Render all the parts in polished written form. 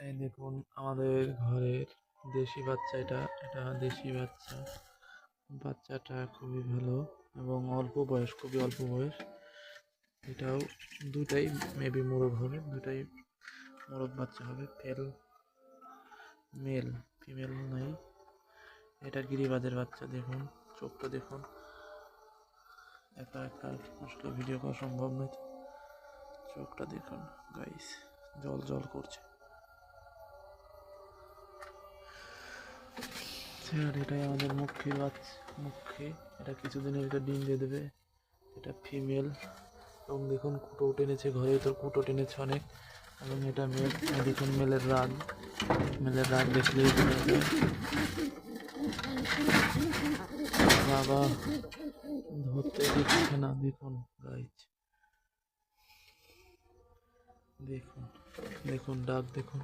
এই দেখুন আমাদের ঘরের দেশি বাচ্চা, এটা এটা দেশি বাচ্চা। বাচ্চাটা খুবই ভালো এবং অল্প বয়স, খুবই অল্প বয়স। এটাও দুটাই মেবি মোরগ হবে, দুটাই মোরগ বাচ্চা হবে। মেল, ফিমেল নাই। এটা গিরিবাজের বাচ্চা। দেখুন চোখটা দেখুন, একা একা আসলে ভিডিও করা সম্ভব নয়। চোখটা দেখুন গাইস, জল জল করছে। আর এটাই আমাদের মুখ্যি বাচ্চা, মুখ্যি। এটা কিছুদিনের ভিতরে ডিম দিয়ে দেবে। এটা ফিমেল এবং দেখুন কুটো টেনেছে, ঘরের ভিতর কুটো টেনেছে অনেক। এবং এটা মেল। দেখুন মেলের রাগ, মেলের রাগ দেখলেই বোঝা যায়। বাবা ধরতে দিচ্ছে না, দেখুন গাইজ, দেখুন দেখুন ডাক, দেখুন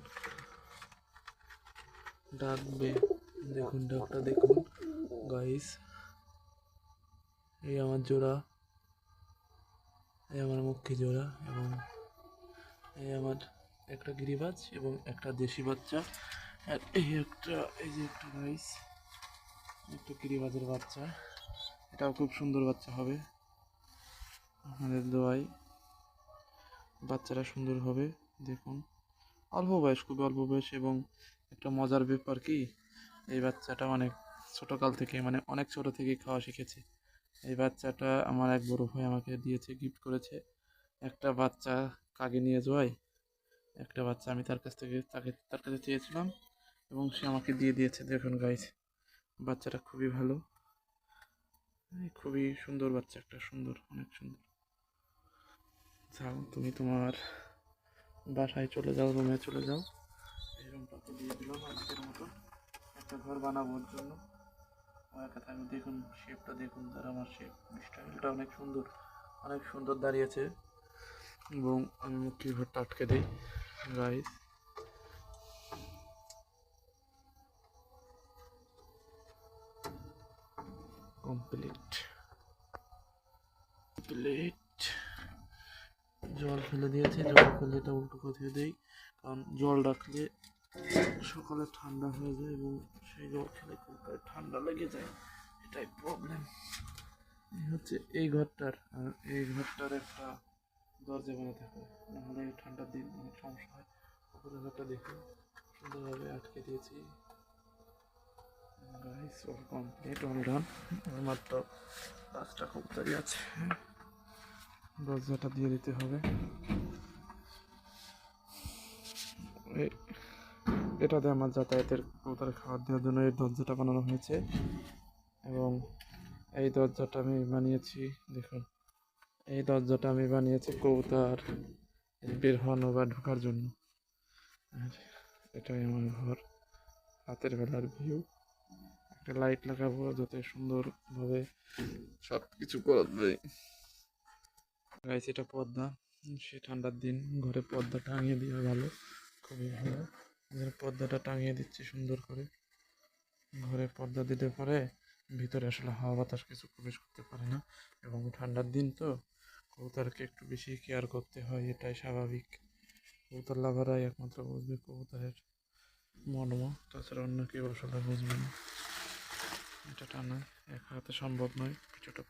ডাকবে, দেখুন ডাকটা দেখুন গাইস। এই আমার জোড়া, এই আমার মুখ্যি জোড়া, এবং এই আমার একটা গিরিবাজ এবং একটা দেশি বাচ্চা। আর এই একটা, এই যে একটা গাইস, একটা গিরিবাজের বাচ্চা। এটাও খুব সুন্দর বাচ্চা হবে আমাদের দোয়ায়। বাচ্চারা সুন্দর হবে। দেখুন অল্প বয়স, খুবই অল্প বয়স। এবং একটা মজার ব্যাপার কি, এই বাচ্চাটা অনেক ছোটকাল থেকে, মানে অনেক ছোট থেকে খাওয়া শিখেছে। এই বাচ্চাটা আমার এক বড় ভাই আমাকে দিয়েছে, গিফট করেছে। একটা বাচ্চা কাকে নিয়ে যাওয়াই, একটা বাচ্চা আমি তার কাছে চেয়েছিলাম এবং সে আমাকে দিয়ে দিয়েছে। দেখুন গাইস, বাচ্চাটা খুবই ভালো, খুবই সুন্দর বাচ্চা, একটা সুন্দর, অনেক সুন্দর। যাও তুমি তোমার বাসায় চলে যাও, রুমে চলে যাও। এই রুমটাকে দিয়ে দিলাম আজকের মতো, একটা ঘর বানাবোর জন্য। আমার কথা আমি দেখুন, শেপটা দেখুন, তার আমার শেপ স্টাইলটা অনেক সুন্দর, অনেক সুন্দর দাঁড়িয়েছে। এবং আমি মুখি ঘরটা আটকে দিই গাইস। Complete plate. জল ফেলে দিয়েছি, জল ফেলে এটা উল্টো করে দেই, কারণ জল রাখলে সকালে ঠান্ডা হয়ে যায় এবং সেই জল খেলে খুব ঠান্ডা লেগে যায়, এটাই প্রবলেম। এই হচ্ছে এই ঘরটার, আর এই ঘরটার একটা দরজা বানাতে হবে, নাহলে ঠান্ডার দিন অনেক সমস্যা হয়। উপরে ঘরটা দেখুন সুন্দরভাবে আটকে দিয়েছি guys. All complete, all done. মাত্র কাজটা খুব তাড়ি আছে, দরজাটা দিয়ে দিতে হবে। এটাতে আমার যাতায়াতের কবুতরে খাবার দেওয়ার জন্য এই দরজাটা বানানো হয়েছে। এবং এই দরজাটা আমি বানিয়েছি, দেখুন এই দরজাটা আমি বানিয়েছি কবুতর বের হওয়ানো বা ঢোকার জন্য। আর এটাই আমার ঘর, রাতের বেলার ভিউ। একটা লাইট লাগাবো যাতে সুন্দরভাবে সব কিছু করা যায়। গাইস এটা পর্দা, সে ঠান্ডার দিন ঘরে পর্দা টাঙিয়ে দেওয়া ভালো, খুবই ভালো। পর্দাটা টাঙিয়ে দিচ্ছি সুন্দর করে। ঘরে পর্দা দিলে পরে ভিতরে আসলে হাওয়া বাতাস কিছু প্রবেশ করতে পারে না। এবং ঠান্ডার দিন তো কবুতরকে একটু বেশি কেয়ার করতে হয়, এটাই স্বাভাবিক। কবুতর লাভারাই একমাত্র বুঝবে কবুতরের মর্ম, তাছাড়া অন্য কেউ আসলে বুঝবে না। এটা টানা এক হাতে সম্ভব নয়, কিছুটা